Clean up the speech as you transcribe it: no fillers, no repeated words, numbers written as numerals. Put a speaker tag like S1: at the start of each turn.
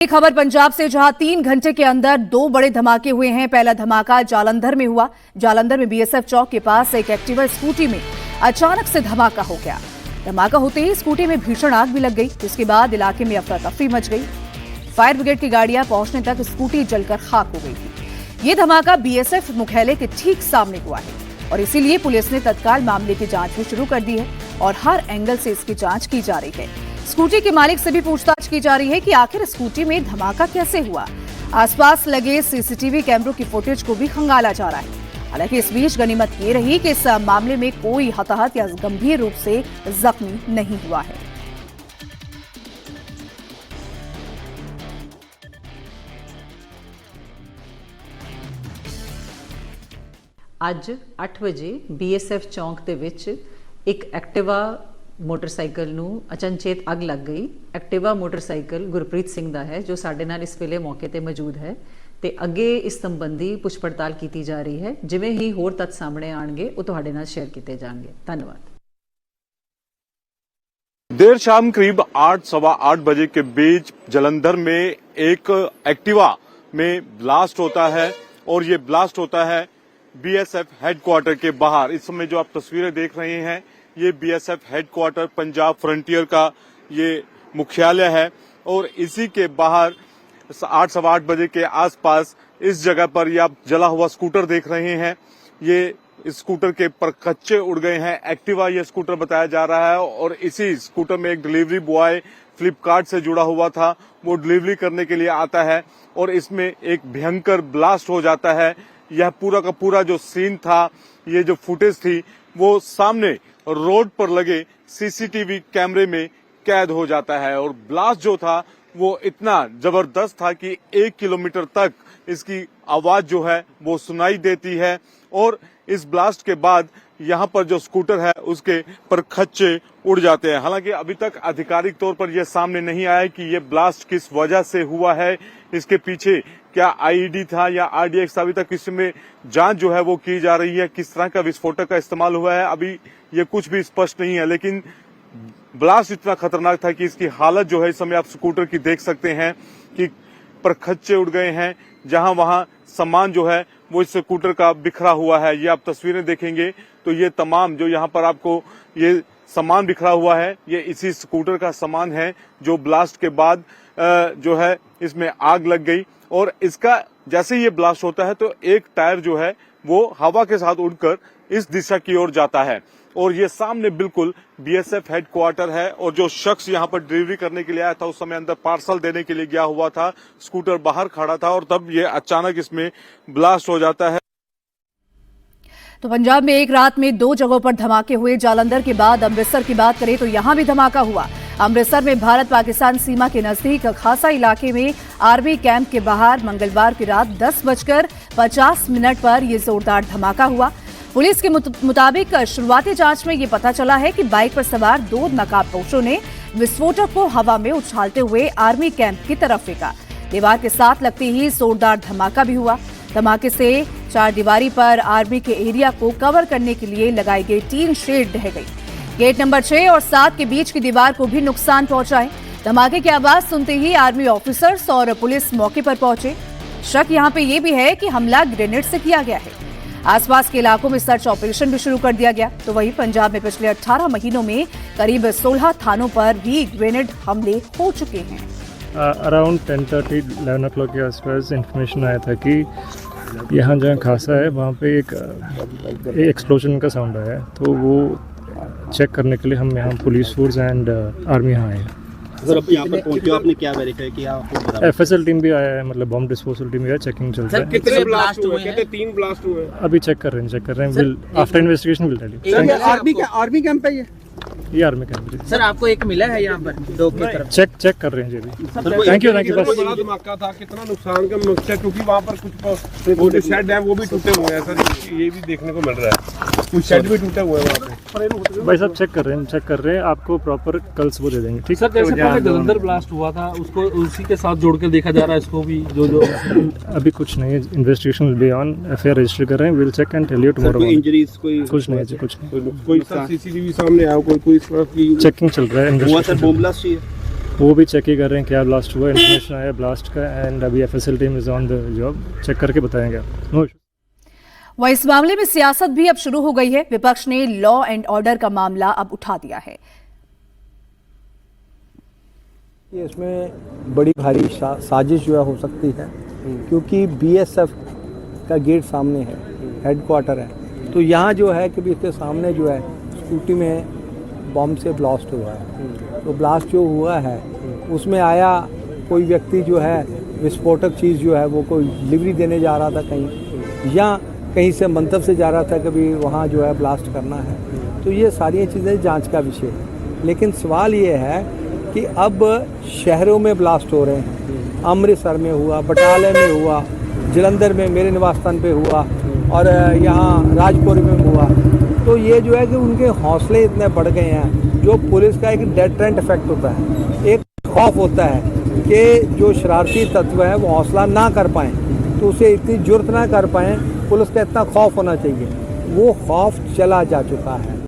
S1: एक खबर पंजाब से, जहां 3 घंटे के अंदर 2 बड़े धमाके हुए हैं। पहला धमाका जालंधर में हुआ। जालंधर में बीएसएफ चौक के पास एक एक्टिवा स्कूटी में अचानक से धमाका हो गया। धमाका होते ही स्कूटी में भीषण आग भी लग गई, जिसके बाद इलाके में अफरा तफरी मच गई। फायर ब्रिगेड की गाड़ियां पहुंचने तक स्कूटी जलकर खाक हो गई थी। ये धमाका बीएसएफ मुख्यालय के ठीक सामने हुआ है और इसीलिए पुलिस ने तत्काल मामले की जांच भी शुरू कर दी है और हर एंगल से इसकी जांच की जा रही है। स्कूटी के मालिक से भी पूछताछ की जा रही है कि आखिर स्कूटी में धमाका कैसे हुआ। आसपास लगे सीसीटीवी कैमरों की फुटेज को भी खंगाला जा रहा है। हालांकि इस बीच गनीमत ये रही कि इस मामले में कोई हताहत या गंभीर रूप से जख्मी नहीं हुआ है।
S2: ਅੱਜ 8 ਵਜੇ BSF ਚੌਂਕ ਦੇ ਵਿੱਚ ਇੱਕ ਐਕਟਿਵਾ ਮੋਟਰਸਾਈਕਲ ਨੂੰ ਅਚਨਚੇਤ ਅੱਗ ਲੱਗ ਗਈ। ਐਕਟਿਵਾ ਮੋਟਰਸਾਈਕਲ ਗੁਰਪ੍ਰੀਤ ਸਿੰਘ ਦਾ ਹੈ, ਜੋ ਸਾਡੇ ਨਾਲ ਇਸ ਵੇਲੇ ਮੌਕੇ ਤੇ ਮੌਜੂਦ ਹੈ ਤੇ ਅੱਗੇ ਇਸ ਸੰਬੰਧੀ ਪੁੱਛ ਪੜਤਾਲ ਕੀਤੀ ਜਾ ਰਹੀ ਹੈ। ਜਿਵੇਂ ਹੀ ਹੋਰ ਤੱਥ ਸਾਹਮਣੇ ਆਣਗੇ ਉਹ ਤੁਹਾਡੇ ਨਾਲ ਸ਼ੇਅਰ ਕੀਤੇ ਜਾਣਗੇ। ਧੰਨਵਾਦ।
S3: देर शाम करीब 8-8:15 बजे के बीच जलंधर में एक एक्टिवा में ब्लास्ट होता है और ये ब्लास्ट होता है बीएसएफ हेडक्वार्टर के बाहर। इस समय जो आप तस्वीरें देख रहे हैं, ये बीएसएफ हेडक्वार्टर पंजाब फ्रंटियर का ये मुख्यालय है और इसी के बाहर 8-8:15 बजे के आसपास इस जगह पर ये आप जला हुआ स्कूटर देख रहे हैं। ये स्कूटर के परखच्चे उड़ गए हैं। एक्टिवा ये स्कूटर बताया जा रहा है और इसी स्कूटर में एक डिलीवरी बॉय फ्लिपकार्ट से जुड़ा हुआ था, वो डिलीवरी करने के लिए आता है और इसमें एक भयंकर ब्लास्ट हो जाता है। यह पूरा का पूरा जो सीन था, ये जो फुटेज थी, वो सामने रोड पर लगे सीसीटीवी कैमरे में कैद हो जाता है और ब्लास्ट जो था वो इतना जबरदस्त था कि 1 किलोमीटर तक इसकी आवाज जो है वो सुनाई देती है और इस ब्लास्ट के बाद यहाँ पर जो स्कूटर है उसके परखच्चे उड़ जाते हैं। हालांकि अभी तक आधिकारिक तौर पर यह सामने नहीं आया कि ये ब्लास्ट किस वजह से हुआ है, इसके पीछे क्या आईईडी था या आरडीएक्स था। अभी तक इसमें जांच जो है वो की जा रही है, किस तरह का विस्फोटक का इस्तेमाल हुआ है अभी ये कुछ भी स्पष्ट नहीं है। लेकिन ब्लास्ट इतना खतरनाक था कि इसकी हालत जो है इस समय आप स्कूटर की देख सकते हैं कि परखच्चे उड़ गए हैं। जहां वहां सामान जो है वो इस स्कूटर का बिखरा हुआ है। ये आप तस्वीरें देखेंगे तो ये तमाम जो यहाँ पर आपको ये सामान बिखरा हुआ है, ये इसी स्कूटर का सामान है जो ब्लास्ट के बाद जो है इसमें आग लग गई और इसका जैसे ही ये ब्लास्ट होता है तो एक टायर जो है वो हवा के साथ उड़कर इस दिशा की ओर जाता है और ये सामने बिल्कुल बीएसएफ हेडक्वार्टर है और जो शख्स यहाँ पर डिलीवरी करने के लिए आया था उस समय अंदर पार्सल देने के लिए गया हुआ था, स्कूटर बाहर खड़ा था और तब ये अचानक इसमें ब्लास्ट हो जाता है।
S1: तो पंजाब में एक रात में 2 जगहों पर धमाके हुए। जालंधर के बाद अमृतसर की बात करें तो यहां भी धमाका हुआ। अमृतसर में भारत पाकिस्तान सीमा के नजदीक खासा इलाके में आर्मी कैंप के बाहर मंगलवार की रात 10:50 पर यह जोरदार धमाका हुआ। पुलिस के मुताबिक शुरुआती जांच में ये पता चला है कि बाइक पर सवार 2 नकाबपोशों ने विस्फोटक को हवा में उछालते हुए आर्मी कैंप की तरफ फेंका। दीवार के साथ लगते ही जोरदार धमाका भी हुआ। धमाके से चारदीवारी पर आर्मी के एरिया को कवर करने के लिए लगाई गई टीन शेड ढह गई। गेट नंबर 6 और 7 के बीच की दीवार को भी नुकसान पहुंचा है। धमाके की आवाज सुनते ही आर्मी ऑफिसर्स और पुलिस मौके पर पहुंचे। शक यहां पे ये भी है कि हमला ग्रेनेड से किया गया है। आसपास के इलाकों में सर्च ऑपरेशन भी शुरू कर दिया गया। तो वहीं पंजाब में पिछले 18 महीनों में करीब 16 थानों पर भी ग्रेनेड हमले हो चुके हैं।
S4: अराउंड 10:30-11 o'clock के आसपास इंफॉर्मेशन आया था कि यहाँ जहाँ खासा है वहाँ पे एक एक्सप्लोजन का साउंड आया है, तो वो चेक करने के लिए हम यहाँ पुलिस फोर्स एंड आर्मी यहाँ आए।
S5: सर अब यहाँ पर पहुँचे आपने क्या वेरीफाई किया?
S4: FSL टीम भी आया है, मतलब बॉम्ब डिस्पोजल टीम भी है, चेकिंग चल रहा है।
S5: कितने ब्लास्ट हुए? कहते 3 ब्लास्ट हुए।
S4: अभी चेक कर रहे हैं। Will after investigation will tell you.
S5: Army camp है
S4: ये आर्मी कैंप है।
S6: सर आपको एक मिला है यहाँ पर डॉग की तरफ?
S4: चेक कर रहे हैं जी अभी। थैंक यू बस।
S5: बड़ा धमाका था, कितना नुकसान का नुकसान, क्योंकि वहाँ पर कुछ वो जो शेड है वो भी टूटे हुए हैं सर, ये भी देखने को मिल रहा है, कुछ शेड भी टूटे हुए हैं वहाँ पे।
S4: भाई साहब चेक कर रहे हैं, आपको प्रॉपर कल सुबह दे देंगे। ठीक
S7: सर, जैसे पहले जलंधर ब्लास्ट हुआ था उसको उसी के साथ जोड़ कर देखा जा रहा है, इसको भी जो
S4: अभी कुछ नहीं है, investigation will be on, FIR register कर रहे हैं, will check and tell you tomorrow.
S5: Injuries कुछ
S4: नहीं है, कुछ नहीं।
S5: कोई सीसीटीवी सामने आया, कोई
S4: चेकिंग चल रहा है।
S5: हुआ सर बॉम्ब ब्लास्ट?
S4: वो भी चेक ही कर रहे हैं क्या ब्लास्ट हुआ, इन्फॉर्मेशन आया ब्लास्ट का, एंड अभी FSL team is on the job, check करके बताएंगे आप। नो
S1: वहीं इस मामले में सियासत भी अब शुरू हो गई है। विपक्ष ने लॉ एंड ऑर्डर का मामला अब उठा दिया है।
S8: इसमें बड़ी भारी साजिश जो है हो सकती है, क्योंकि BSF का गेट सामने है, हेडक्वार्टर है, तो यहाँ जो है कि इसके सामने जो है स्कूटी में बॉम्ब से ब्लास्ट हुआ है। तो ब्लास्ट जो हुआ है उसमें आया कोई व्यक्ति जो है विस्फोटक चीज़ जो है वो कोई डिलीवरी देने जा रहा था कहीं, या कहीं से मंतव से जा रहा था कभी वहाँ जो है ब्लास्ट करना है। तो ये सारी चीज़ें जांच का विषय है। लेकिन सवाल ये है कि अब शहरों में ब्लास्ट हो रहे हैं, अमृतसर में हुआ, बटाले में हुआ, जलंधर में मेरे निवास स्थान पे हुआ, और यहाँ राजपुर में हुआ। तो ये जो है कि उनके हौसले इतने बढ़ गए हैं, जो पुलिस का एक डेटरेंट इफेक्ट होता है, एक खौफ होता है कि जो शरारती तत्व है वो हौसला ना कर पाएँ, तो उसे इतनी जुर्त ना कर पाएँ, पुलिस का इतना खौफ होना चाहिए, वो खौफ चला जा चुका है।